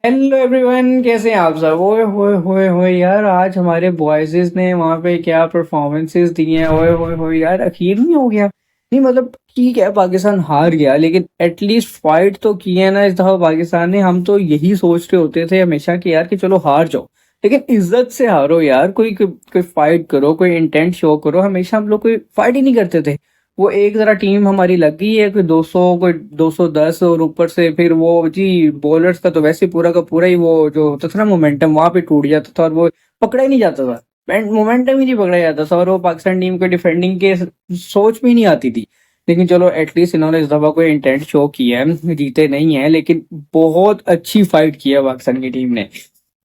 Hello everyone, कैसे हैं आप सब। ओए होए होए होए यार, आज हमारे बॉयज ने वहां पे क्या परफॉर्मेंसेस दी हैं। ओए होए होए यार, अखीर में हो गया। नहीं मतलब ठीक है, पाकिस्तान हार गया लेकिन एटलीस्ट फाइट तो की है ना इस दफा पाकिस्तान ने। हम तो यही सोच रहे होते थे हमेशा कि यार कि चलो हार जाओ, लेकिन इज्जत से हारो यार। कोई फाइट करो, कोई इंटेंट शो करो। हमेशा हम लोग कोई फाइट ही नहीं करते थे। वो एक जरा टीम हमारी लग गई है, कोई 200 कोई 210, और ऊपर से फिर वो जी बॉलर्स का तो वैसे पूरा का पूरा ही वो जो होता था ना मोमेंटम, वहां पे टूट जाता था और वो पकड़ा ही नहीं जाता था। मोमेंटम ही नहीं पकड़ा जाता था और वो पाकिस्तान टीम को डिफेंडिंग के सोच भी नहीं आती थी। लेकिन चलो एटलीस्ट इन्होंने इस दफा कोई इंटेंट शो किया है। जीते नहीं है लेकिन बहुत अच्छी फाइट की है पाकिस्तान की टीम ने।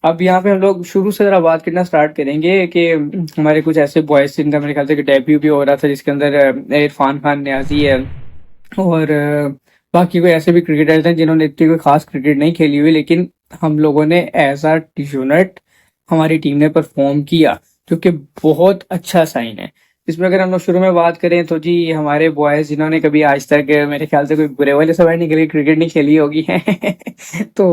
अब यहाँ पे हम लोग शुरू से जरा बात करना स्टार्ट करेंगे कि हमारे कुछ ऐसे बॉयज जिनका मेरे ख्याल से डेब्यू भी हो रहा था, जिसके अंदर इरफान खान न्याजी है और बाकी कोई ऐसे भी क्रिकेटर्स हैं जिन्होंने इतनी कोई खास क्रिकेट नहीं खेली हुई, लेकिन हम लोगों ने एज अ यूनिट हमारी टीम ने परफॉर्म किया, जो कि बहुत अच्छा साइन है। इसमें अगर हम लोग शुरू में बात करें तो जी हमारे बॉयज जिन्होंने कभी आज तक मेरे ख्याल से कोई बुरे वाले समय नहीं खेली, क्रिकेट नहीं खेली होगी तो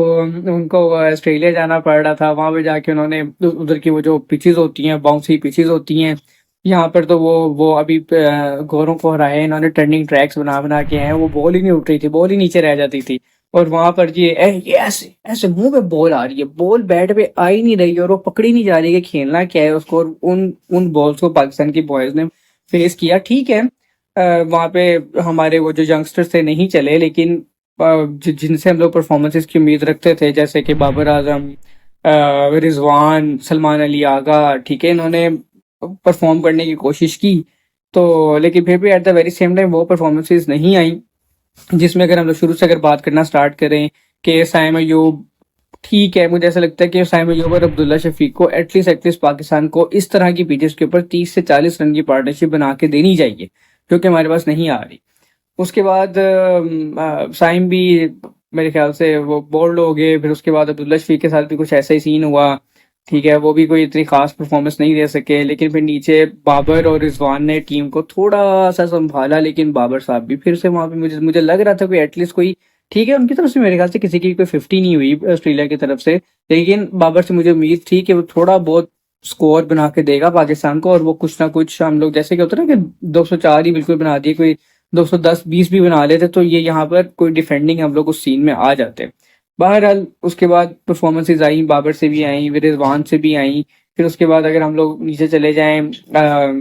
उनको ऑस्ट्रेलिया जाना पड़ रहा था। वहां पे जाके उन्होंने उधर की वो जो पिचेस होती हैं, बाउंसी पिचेस होती हैं, यहाँ पर तो वो अभी घोरों को हराए इन्होंने, टर्निंग ट्रैक्स बना बना के हैं। वो बॉल ही नहीं उठ रही थी, बॉल ही नीचे रह जाती थी। और वहां पर जी ये ऐसे ऐसे मुंह पे बॉल आ रही है, बॉल बैट पे आ ही नहीं रही और वो पकड़ी नहीं जा रही है। खेलना क्या है उसको, और उन उन बॉल्स को पाकिस्तान की बॉयज ने फेस किया। ठीक है, वहां पे हमारे वो जो यंगस्टर्स थे नहीं चले, लेकिन जिनसे हम लोग परफॉर्मेंसेस की उम्मीद रखते थे, जैसे कि बाबर आजम, रिजवान, सलमान अली आगा, ठीक है, इन्होंने परफॉर्म करने की कोशिश की। तो लेकिन फिर भी at the very same time वो परफॉर्मेंसेस नहीं आई। जिसमें अगर हम लोग शुरू से अगर बात करना स्टार्ट करें कि साइम अयूब, ठीक है, मुझे ऐसा लगता है कि साइम अयूब और अब्दुल्ला शफीक को एटलीस्ट पाकिस्तान को इस तरह की पिचेस के ऊपर 30 से 40 रन की पार्टनरशिप बना के देनी चाहिए, जो कि हमारे पास नहीं आ रही। उसके बाद साइम भी मेरे ख्याल से वो बोल्ड हो गए। फिर उसके बाद अब्दुल्ला शफीक के साथ भी कुछ ऐसा ही सीन हुआ। ठीक है, वो भी कोई इतनी खास परफॉर्मेंस नहीं दे सके। लेकिन फिर नीचे बाबर और रिजवान ने टीम को थोड़ा सा संभाला, लेकिन बाबर साहब भी फिर से वहां पे मुझे मुझे लग रहा था कोई एटलीस्ट कोई, ठीक है, उनकी तरफ से मेरे ख्याल से किसी की कोई 50 नहीं हुई ऑस्ट्रेलिया की तरफ से, लेकिन बाबर से मुझे उम्मीद थी कि वो थोड़ा बहुत स्कोर बना के देगा पाकिस्तान को। और वो कुछ ना कुछ, हम लोग जैसे कि होता है ना कि 204 ही बिल्कुल बना दिए, कोई 210-20 भी बना लेते तो ये यहाँ पर कोई डिफेंडिंग हम लोग उस सीन में आ जाते। बहरहाल उसके बाद परफॉर्मेंसेज आई, बाबर से भी आई, रिजवान से भी आई। फिर उसके बाद अगर हम लोग नीचे चले जाएं,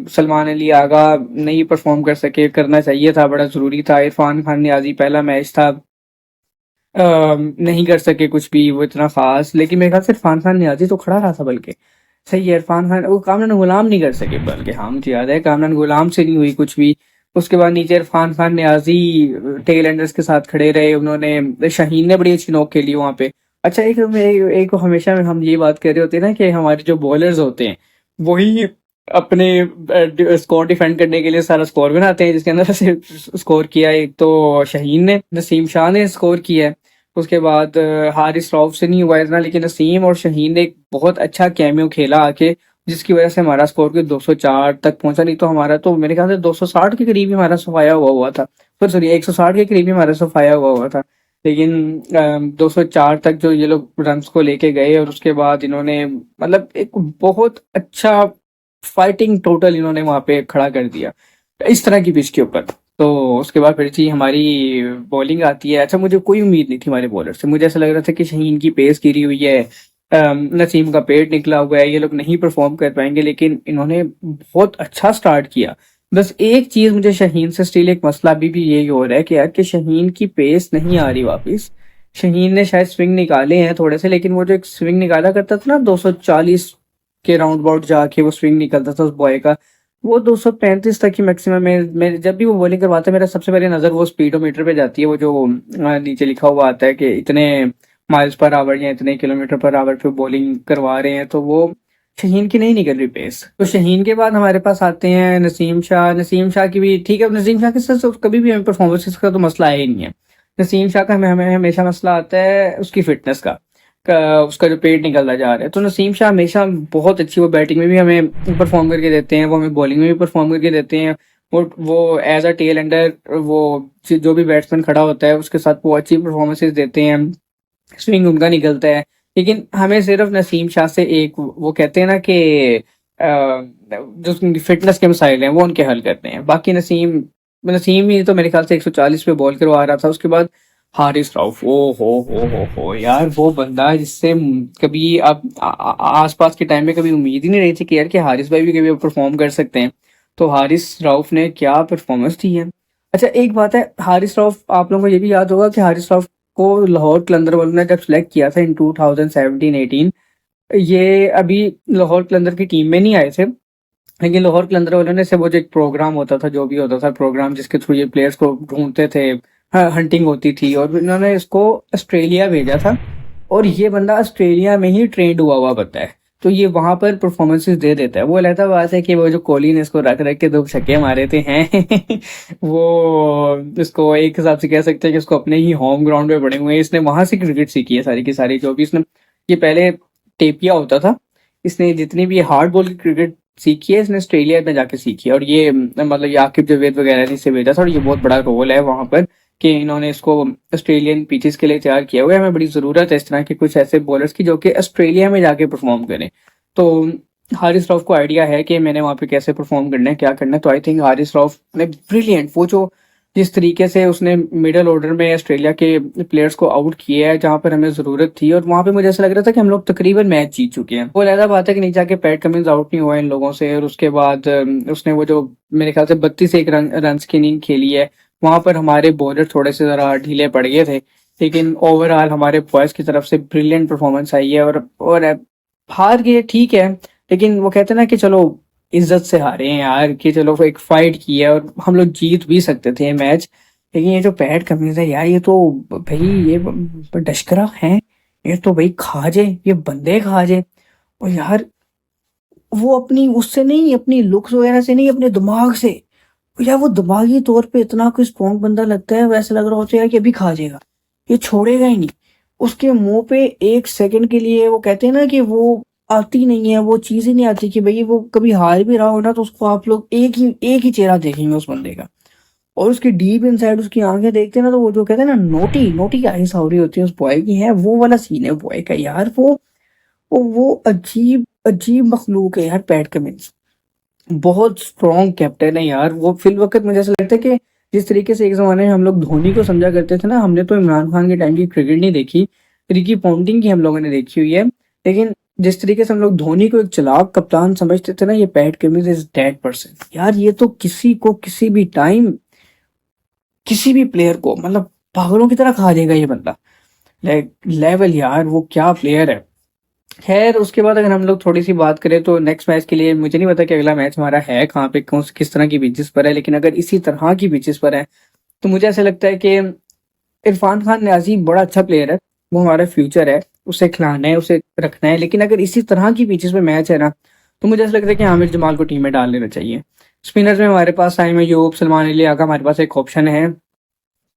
सलमान अली आगा नहीं परफॉर्म कर सके, करना चाहिए था, बड़ा जरूरी था। इरफान खान नियाजी पहला मैच था, नहीं कर सके कुछ भी वो इतना खास। लेकिन मेरे ख्याल से इरफान खान नियाजी तो खड़ा रहा था, बल्कि सही है, इरफान खान वो कामरान गुलाम नहीं कर सके, बल्कि हाँ मुझे याद है कामरान गुलाम से नहीं हुई कुछ भी। उसके बाद नीचे इरफान खान नियाजी टेल एंडर्स के साथ खड़े रहे उन्होंने। शाहीन ने बड़ी अच्छी नॉक खेली वहां पे। अच्छा, एक हमेशा हम ये बात कर रहे होते हैं ना कि हमारे जो बॉलर्स होते हैं वही अपने स्कोर डिफेंड करने के लिए सारा स्कोर बनाते हैं, जिसके अंदर से स्कोर किया एक तो शाहीन ने, नसीम शाह ने स्कोर किया है। उसके बाद हारिस रऊफ से नहीं हुआ इतना, लेकिन नसीम और शाहीन ने एक बहुत अच्छा कैमियो खेला आके, जिसकी वजह से हमारा स्कोर के 204 तक पहुंचा। नहीं तो हमारा तो मेरे ख्याल से 260 के करीब ही हमारा सफाया हुआ था। फिर सॉरी, 160 के करीब ही हमारा सफाया हुआ था। लेकिन 204 तक जो ये लोग रन को लेके गए, और उसके बाद इन्होंने मतलब एक बहुत अच्छा फाइटिंग टोटल इन्होंने वहां पे खड़ा कर दिया इस तरह की पिच के ऊपर। तो उसके बाद फिर जी हमारी बॉलिंग आती है। अच्छा, मुझे कोई उम्मीद नहीं थी हमारे बॉलर से। मुझे ऐसा लग रहा था कि शाहीन की पेस गिरी हुई है, नसीम का पेट निकला हुआ है, ये लोग नहीं परफॉर्म कर पाएंगे, लेकिन इन्होंने बहुत अच्छा स्टार्ट किया। बस एक चीज मुझे शाहीन से स्टिल एक मसला भी यही हो रहा है कि यार कि शाहीन की पेस नहीं आ रही वापस। शाहीन ने शायद स्विंग निकाले हैं थोड़े से, लेकिन वो जो एक स्विंग निकाला करता था ना 240 के राउंड अबाउट जाके वो स्विंग निकलता था उस बॉय का, वो 235 तक ही मैक्सिमम में जब भी वो बॉलिंग करवाता है मेरा सबसे पहले नजर वो स्पीडोमीटर पे जाती है। वो जो नीचे लिखा हुआ आता है कि इतने माइल्स पर आवर या इतने किलोमीटर पर आवर पे बॉलिंग करवा रहे हैं, तो वो शाहीन की नहीं निकल रही पेस। तो शाहीन के बाद हमारे पास आते हैं नसीम शाह। नसीम शाह की भी ठीक है, अब नसीम शाह के साथ तो कभी भी हमें परफॉर्मेंस का तो मसला है ही नहीं है। नसीम शाह का हमें हमें हमेशा मसला आता है उसकी फिटनेस का उसका जो पेट निकलता जा रहा है। तो नसीम शाह हमेशा बहुत अच्छी, वो बैटिंग में भी हमें परफॉर्म करके देते हैं, वो हमें बॉलिंग में भी परफॉर्म करके देते हैं। वो एज अ टेल एंडर वो जो भी बैट्समैन खड़ा होता है उसके साथ वो अच्छी परफॉर्मेंसेज देते हैं। स्विंग उनका निकलता है, लेकिन हमें सिर्फ नसीम शाह से एक वो कहते हैं ना कि जो उनकी फिटनेस के मसाइल हैं वो उनके हल करते हैं। बाकी नसीम नसीम ही तो मेरे ख्याल से 140 पे बॉल करवा रहा था। उसके बाद हारिस रऊफ, ओ हो यार, वो बंदा जिससे कभी आप आसपास के टाइम में कभी उम्मीद ही नहीं रही थी कि यार कि हारिस भाई भी कभी परफॉर्म कर सकते हैं। तो हारिस रऊफ ने क्या परफॉर्मेंस दी है। अच्छा एक बात है, हारिस रऊफ आप लोगों को ये भी याद होगा कि हारिस रऊफ को लाहौर कलंदर वालों ने जब सिलेक्ट किया था इन 2017-18, ये अभी लाहौर कलंदर की टीम में नहीं आए थे, लेकिन लाहौर कलंदर वालों ने से वो जो एक प्रोग्राम होता था, जो भी होता था प्रोग्राम जिसके थ्रू ये प्लेयर्स को ढूंढते थे, हंटिंग होती थी, और इन्होंने इसको ऑस्ट्रेलिया भेजा था। और ये बंदा ऑस्ट्रेलिया में ही ट्रेंड हुआ हुआ बंदा है, तो ये वहां पर परफॉर्मेंसेस दे देता है। वो अलग बात है कि वो जो कोहली ने इसको रख रख के 2 छक्के मारे थे हैं वो इसको एक हिसाब से कह सकते हैं कि इसको अपने ही होम ग्राउंड पे पड़े हुए हैं। इसने वहां से क्रिकेट सीखी है सारी की सारी, जो भी इसने ये पहले टेपिया होता था, इसने जितनी भी हार्ड बॉल की क्रिकेट सीखी है इसने ऑस्ट्रेलिया में जाके सीखी है। और ये मतलब ये आकिब जावेद वगैरह ने इसे भेजा था, और ये बहुत बड़ा रोल है वहां पर कि इन्होंने इसको ऑस्ट्रेलियन पिचेस के लिए तैयार किया हुआ है। हमें बड़ी ज़रूरत है इस तरह के कुछ ऐसे बॉलर्स की जो कि ऑस्ट्रेलिया में जाके परफॉर्म करें। तो हारिस रऊफ को आइडिया है कि मैंने वहाँ पे कैसे परफॉर्म करना है, क्या करना है। तो आई थिंक हारिस रऊफ ने ब्रिलियंट, वो जो जिस तरीके से उसने मिडल ऑर्डर में ऑस्ट्रेलिया के प्लेयर्स को आउट किया है जहां पर हमें जरूरत थी, और वहां पे मुझे ऐसा लग रहा था कि हम लोग तकरीबन मैच जीत चुके हैं। वो अलग बात है कि नीचे आके पैट कमिंस आउट नहीं हुआ इन लोगों से, और उसके बाद उसने वो जो मेरे ख्याल से 32 रन की इनिंग खेली है, वहां पर हमारे बॉलर थोड़े से जरा ढीले पड़ गए थे। लेकिन ओवरऑल हमारे बॉयज की तरफ से ब्रिलियंट परफॉर्मेंस आई है। और हार गए ठीक है, लेकिन वो कहते हैं ना कि चलो इज्जत से हारे हैं यार, कि चलो एक फाइट की है और हम लोग जीत भी सकते थे ये मैच। लेकिन ये जो पैट कमिंस है यार, ये तो भाई ये डशकरा है, ये तो भाई खा जाए, ये बंदे खा जाए। और यार वो अपनी उससे नहीं, अपनी लुक्स वगैरह से नहीं, अपने दिमाग से, यार वो दिमागी तौर पे इतना कोई स्ट्रॉन्ग बंदा लगता है, वैसे लग रहा होता है यार कि अभी खा जाएगा, ये छोड़ेगा ही नहीं। उसके मुंह पे 1 सेकंड के लिए वो कहते हैं ना कि वो आती नहीं है, वो चीज ही नहीं आती कि भाई वो कभी हार भी रहा हो ना तो उसको आप लोग एक ही चेहरा देखेंगे उस बंदे का। और उसकी डीप इनसाइड उसकी आंखें देखते हैं ना, तो वो जो कहते हैं ना नोटी नोटी आईज हो रही होती है उस बॉय की, है वो वाला सीन है बॉय का यार। वो अजीब अजीब मखलूक है यार पैट कमिंस, बहुत स्ट्रॉन्ग कैप्टन है यार वो। फिल वक्त मुझे ऐसा लगता है कि जिस तरीके से एक जमाने में हम लोग धोनी को समझा करते थे ना, हमने तो इमरान खान के टाइम की क्रिकेट नहीं देखी, रिकी पॉन्टिंग की हम लोगों ने देखी हुई है। लेकिन जिस तरीके से हम लोग धोनी को एक चालाक कप्तान समझते थे ना, ये PAT Cummins is that person यार। ये तो किसी को किसी भी टाइम किसी भी प्लेयर को मतलब पागलों की तरह खा जाएगा ये बंदा। लेवल यार, वो क्या प्लेयर है। खैर उसके बाद अगर हम लोग थोड़ी सी बात करें तो नेक्स्ट मैच के लिए मुझे नहीं पता कि अगला मैच हमारा है कहाँ पे, कौन किस तरह की पिचेस पर है, लेकिन अगर इसी तरह की पिचेस पर है तो मुझे ऐसा लगता है कि इरफान खान न्याजी बड़ा अच्छा प्लेयर है, वो हमारा फ्यूचर है, उसे खिलाना है, उसे रखना है। लेकिन अगर इसी तरह की पिचेस पे मैच है ना, तो मुझे ऐसा लगता है कि आमिर जमाल को टीम में डाल लेना चाहिए। स्पिनर्स में हमारे पास साइम अयूब, सलमान अली आगा, हमारे पास एक ऑप्शन है।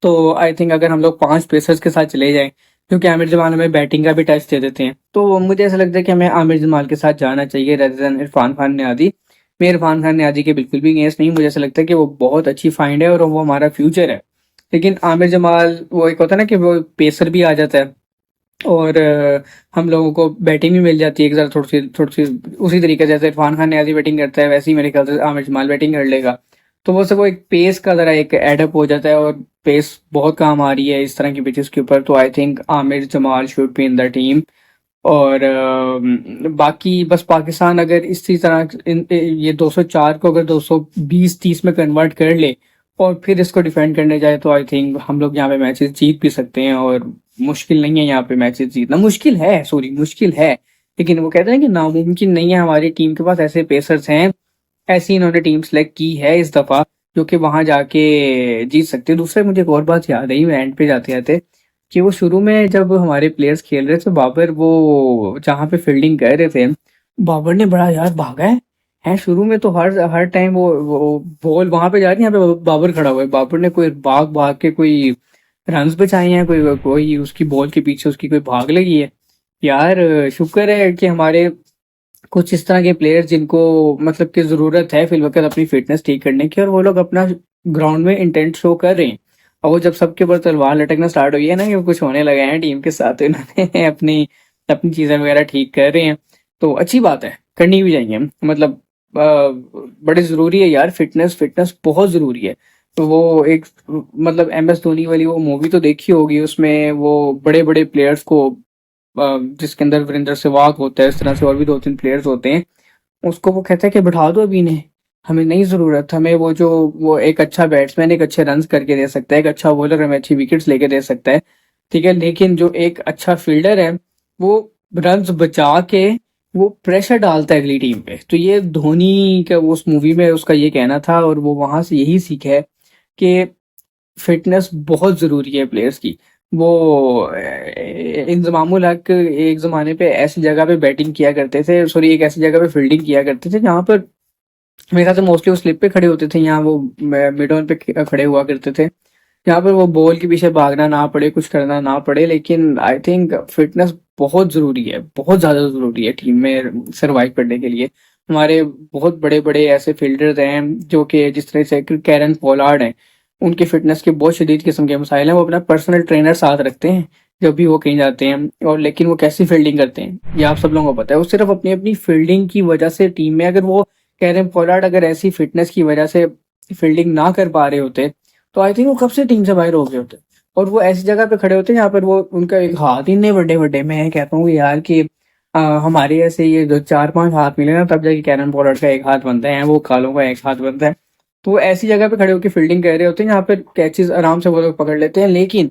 तो आई थिंक अगर हम लोग 5 पेसर्स के साथ चले जाएं, क्योंकि आमिर जमाल हमें बैटिंग का भी टच दे देते हैं, तो मुझे ऐसा लगता है कि हमें आमिर जमाल के साथ जाना चाहिए रेदर देन इरफान खान न्याजी। मैं इरफान खान न्याजी के बिल्कुल भी अगेंस्ट नहीं, मुझे ऐसा लगता है कि वो बहुत अच्छी फाइंड है और वो हमारा फ्यूचर है। लेकिन आमिर जमाल वो एक होता है ना कि वो पेसर भी आ जाता है, और हम लोगों को बैटिंग भी मिल जाती है एक ज़रा थोड़ी सी उसी तरीके से जैसे इरफान खान न्याजी बैटिंग करता है, वैसे ही मेरे ख्याल से आमिर जमाल बैटिंग कर लेगा। तो वो एक पेस का ज़रा एक एडअप हो जाता है, और पेस बहुत काम आ रही है इस तरह की पिचेस के ऊपर। तो I think Aamir Jamal should be in the team. और बाकी बस पाकिस्तान अगर इसी तरह ये 204 को अगर 220-30 में कन्वर्ट कर ले और फिर इसको डिफेंड करने जाए, तो आई थिंक हम लोग यहाँ पे मैचेस जीत भी सकते हैं। और मुश्किल नहीं है यहाँ पे मैचेस जीतना, मुश्किल है, सॉरी मुश्किल है, लेकिन वो कहते हैं कि नामुमकिन नहीं है। हमारी टीम के पास ऐसे पेसर्स हैं, ऐसी इन्होंने टीम सेलेक्ट की है इस दफा, जो कि वहां जाके जीत सकते हैं। दूसरा मुझे एक और बात याद आई एंड पे जाते जाते, कि वो शुरू में जब हमारे प्लेयर्स खेल रहे थे, बाबर वो जहाँ पे फील्डिंग कर रहे थे, बाबर ने बड़ा यार भागा है शुरू में तो हर हर टाइम वो बॉल वहां पे जा रही है, यहाँ पे बाबर खड़ा हुआ है, बाबर ने कोई भाग भाग के कोई रन्स बचाए हैं, कोई कोई उसकी बॉल के पीछे उसकी कोई भाग लगी है। यार शुक्र है कि हमारे कुछ इस तरह के प्लेयर्स जिनको मतलब की ज़रूरत है फिल वक्त अपनी फिटनेस ठीक करने की, और वो लोग अपना ग्राउंड में इंटेंट शो कर रहे हैं। और वो जब सबके ऊपर तलवार लटकना स्टार्ट हुई है ना कि वो कुछ होने लगा है टीम के साथ, तो इन्होंने अपनी अपनी चीज़ें वगैरह ठीक कर रहे हैं। तो अच्छी बात है, करनी भी चाहिए। मतलब बड़े ज़रूरी है यार, फिटनेस फिटनेस बहुत ज़रूरी है। तो वो एक मतलब MS धोनी वाली वो मूवी तो देखी होगी, उसमें वो बड़े बड़े प्लेयर्स को जिसके अंदर वीरेंद्र सहवाग होता है, इस तरह से और भी 2-3 प्लेयर्स होते हैं, उसको वो कहता है कि बिठा दो अभी इन्हें, हमें नहीं ज़रूरत, हमें वो एक अच्छा बैट्समैन एक अच्छे रन्स करके दे सकता है, एक अच्छा बॉलर हमें अच्छी विकेट्स लेके दे सकता है, ठीक है, लेकिन जो एक अच्छा फील्डर है वो रन्स बचा के वो प्रेशर डालता है अगली टीम पे। तो ये धोनी का उस मूवी में उसका ये कहना था, और वो वहां से यही सीखा है कि फिटनेस बहुत ज़रूरी है प्लेयर्स की। वो इंजमामुल हक एक ज़माने पे ऐसी जगह पे बैटिंग किया करते थे, सॉरी एक ऐसी जगह पे फील्डिंग किया करते थे जहाँ पर मेरे ख्याल से मोस्टली वो स्लिप पे खड़े होते थे, यहाँ वो मिड ऑन पे खड़े हुआ करते थे, जहाँ पर वो बॉल के पीछे भागना ना पड़े, कुछ करना ना पड़े। लेकिन आई थिंक फिटनेस बहुत ज़रूरी है, बहुत ज़्यादा ज़रूरी है टीम में सर्वाइव करने के लिए। हमारे बहुत बड़े बड़े ऐसे फील्डर्स हैं जो कि जिस तरह से कैरन पोलार्ड हैं, उनकी फिटनेस के बहुत शदीद किस्म के मसाइल हैं। वो अपना पर्सनल ट्रेनर साथ रखते हैं जब भी वो कहीं जाते हैं, और लेकिन वो कैसी फील्डिंग करते हैं ये आप सब लोगों को पता है। वो सिर्फ अपनी अपनी फील्डिंग की वजह से टीम में, अगर वो कैरन पोलार्ड अगर ऐसी फिटनेस की वजह से फील्डिंग ना कर पा रहे होते तो आई थिंक वो कब से टीम से बाहर हो गए होते। और वो ऐसी जगह पे खड़े होते हैं जहाँ पर वो उनका एक हाथ ही इतने बड़े बड़े, मैं कहता हूँ यार कि हमारे ऐसे ये जो 4-5 हाथ मिले ना तब जाके कैरन पोलार्ड का एक हाथ बनता है, वो कालों का एक हाथ बनता है। तो वो ऐसी जगह पे खड़े होकर फील्डिंग कर रहे होते हैं जहाँ पर कैचेस आराम से वो लोग पकड़ लेते हैं, लेकिन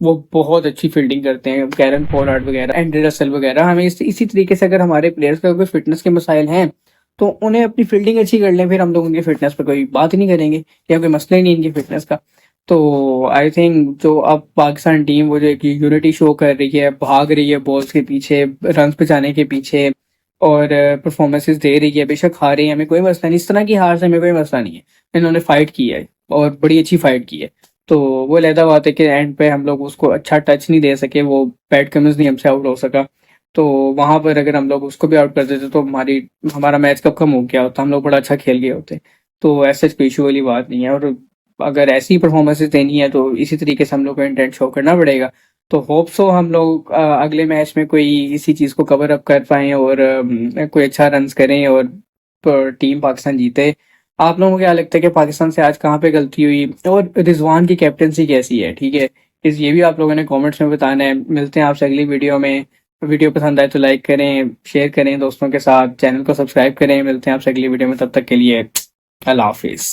वो बहुत अच्छी फील्डिंग करते हैं, कैरन पोलार्ड वगैरह, एंड्रे रसल वगैरह। हमें इसी तरीके से अगर हमारे प्लेयर्स का कोई फिटनेस के मसाइल हैं तो उन्हें अपनी फील्डिंग अच्छी कर लें, फिर हम लोग उनकी फिटनेस पर कोई बात ही नहीं करेंगे, या कोई मसला ही नहीं इनकी फिटनेस का। तो आई थिंक जो अब पाकिस्तान टीम वो जो एक यूनिटी शो कर रही है, भाग रही है बॉल्स के पीछे, रन बचाने के पीछे, और परफॉर्मेंसेस दे रही है, बेशक हारे हैं हमें कोई मसला नहीं, इस तरह की हार से हमें कोई मसला नहीं है। इन्होंने फाइट की है और बड़ी अच्छी फाइट की है। तो वो अलहदा बात है कि एंड पे हम लोग उसको अच्छा टच नहीं दे सके, वो पैट कमिंस नहीं हमसे आउट हो सका। तो वहां पर अगर हम लोग उसको भी आउट कर देते तो हमारा मैच कब खत्म हो गया होता, हम लोग बड़ा अच्छा खेल गए होते। तो ऐसे कोई इशू वाली बात नहीं है, और अगर ऐसी परफॉर्मेंसेस देनी है तो इसी तरीके से हम लोग को इंटेंट शो करना पड़ेगा। तो होप सो हम लोग अगले मैच में कोई इसी चीज़ को कवर अप कर पाएँ, और कोई अच्छा रन्स करें, और टीम पाकिस्तान जीते। आप लोगों को क्या लगता है कि पाकिस्तान से आज कहाँ पे गलती हुई, और रिजवान की कैप्टनसी कैसी है, ठीक है, इस ये भी आप लोगों ने कमेंट्स में बताना है। मिलते हैं आपसे अगली वीडियो में। वीडियो पसंद आए तो लाइक करें, शेयर करें दोस्तों के साथ, चैनल को सब्सक्राइब करें। मिलते हैं आपसे अगली वीडियो में, तब तक के लिए अल्लाह हाफिज़।